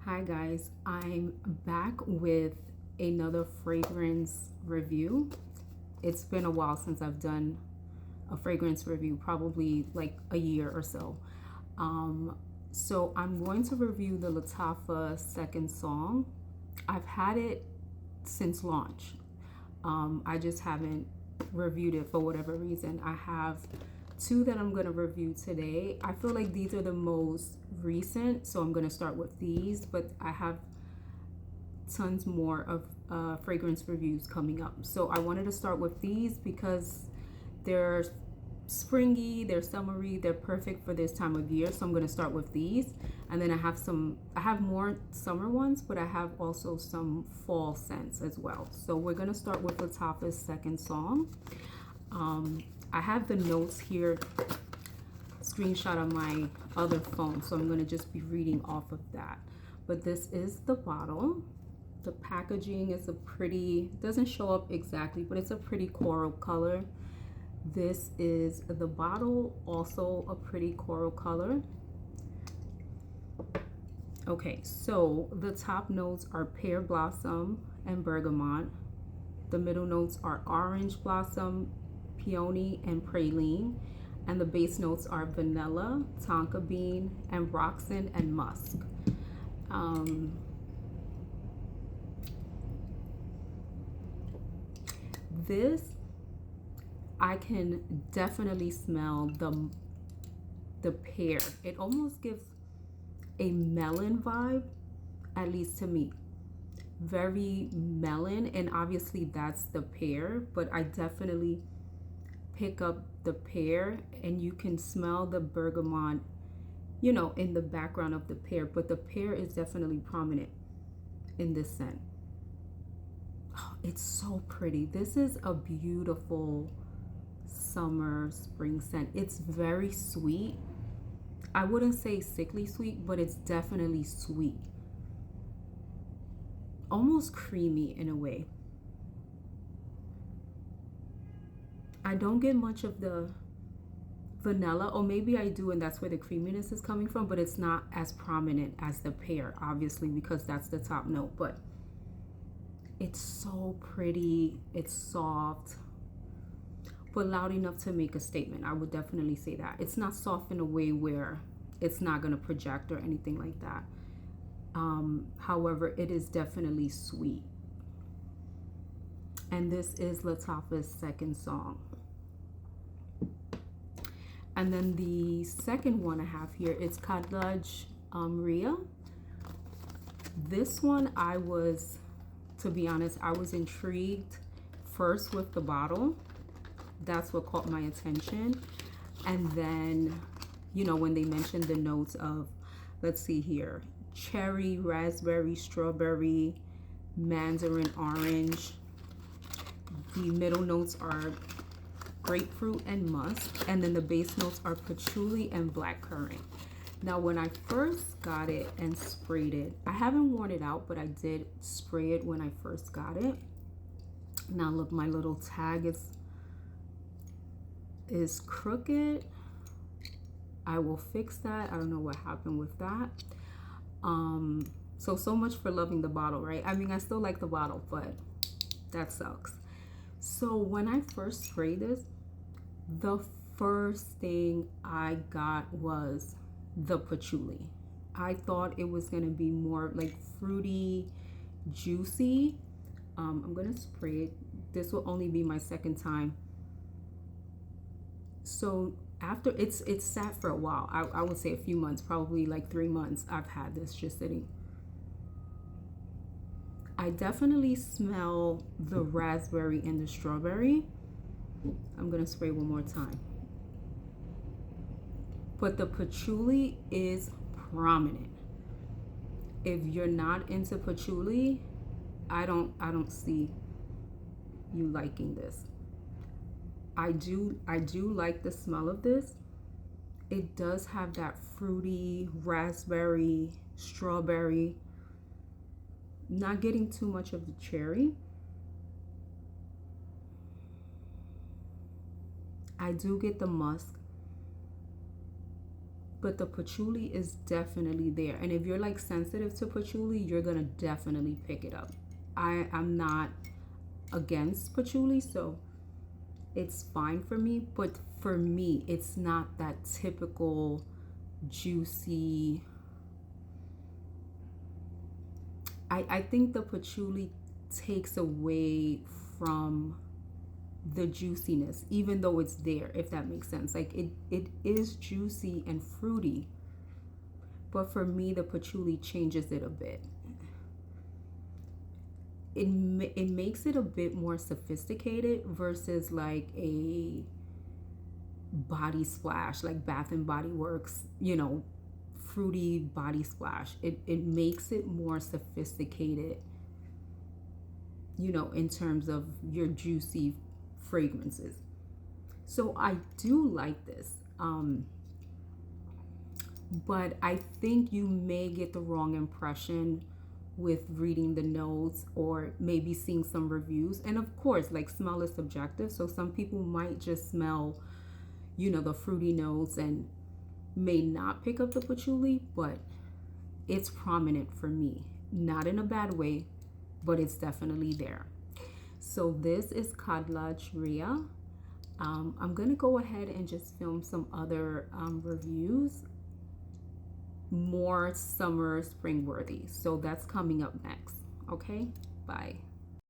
Hi guys, I'm back with another fragrance review. It's been a while since I've done a fragrance review, probably like a year or so. Um, so I'm going to review the Lattafa second song. I've had it since launch. I just haven't reviewed it for whatever reason. I have two that I'm going to review today. I feel like these are the most recent, so I'm going to start with these, but I have tons more of fragrance reviews coming up. So I wanted to start with these because they're springy, they're summery, they're perfect for this time of year. So I'm going to start with these, and then I have more summer ones, but I have also some fall scents as well. So we're going to start with Lattafa's second song. I have the notes here screenshot on my other phone, so I'm going to just be reading off of that. But this is the bottle. The packaging is a pretty, doesn't show up exactly, but it's a pretty coral color. This is the bottle, also a pretty coral color. Okay, so the top notes are pear blossom and bergamot. The middle notes are orange blossom, peony, and praline. And the base notes are vanilla, tonka bean, and roxin and musk. This, I can definitely smell the pear. It almost gives a melon vibe, at least to me. Very melon, and obviously that's the pear, but I definitely pick up the pear, and you can smell the bergamot, you know, in the background of the pear, but the pear is definitely prominent in this scent. Oh, it's so pretty. This is a beautiful summer spring scent. It's very sweet. I wouldn't say sickly sweet, but it's definitely sweet. Almost creamy in a way. I don't get much of the vanilla, or maybe I do, and that's where the creaminess is coming from, but it's not as prominent as the pear, obviously, because that's the top note. But it's so pretty, it's soft, but loud enough to make a statement. I would definitely say that. It's not soft in a way where it's not going to project or anything like that. However, it is definitely sweet. And this is Lattafa's second song. And then the second one I have here is KHADLAJ Ria. This one, to be honest, I was intrigued first with the bottle. That's what caught my attention. And then, you know, when they mentioned the notes of, let's see here, cherry, raspberry, strawberry, mandarin orange. The middle notes are grapefruit and musk, and then the base notes are patchouli and blackcurrant. Now, when I first got it and sprayed it, I haven't worn it out, but I did spray it when I first got it. Now look, my little tag is crooked. I will fix that. I don't know what happened with that. So much for loving the bottle, right? I mean, I still like the bottle, but that sucks. So when I first sprayed this, the first thing I got was the patchouli. I thought it was gonna be more like fruity, juicy. I'm gonna spray it. This will only be my second time. So after it's sat for a while, I would say a few months, probably like 3 months, I've had this just sitting. I definitely smell the raspberry and the strawberry. I'm gonna spray one more time. But the patchouli is prominent. If you're not into patchouli, I don't see you liking this. I do like the smell of this. It does have that fruity, raspberry, strawberry. Not getting too much of the cherry. I do get the musk, but the patchouli is definitely there. And if you're like sensitive to patchouli, you're gonna definitely pick it up. I'm not against patchouli, so it's fine for me, but for me it's not that typical juicy. I think the patchouli takes away from the juiciness, even though it's there, if that makes sense. Like it is juicy and fruity, but for me the patchouli changes it a bit. It makes it a bit more sophisticated versus like a body splash, like Bath and Body Works, you know, fruity body splash. It makes it more sophisticated, you know, in terms of your juicy fragrances. So I do like this. But I think you may get the wrong impression with reading the notes or maybe seeing some reviews. And of course, like smell is subjective. So some people might just smell, you know, the fruity notes and may not pick up the patchouli, but it's prominent for me. Not in a bad way, but it's definitely there. So this is KHADLAJ Ria. I'm gonna go ahead and just film some other reviews, more summer spring worthy. So that's coming up next. Okay, bye.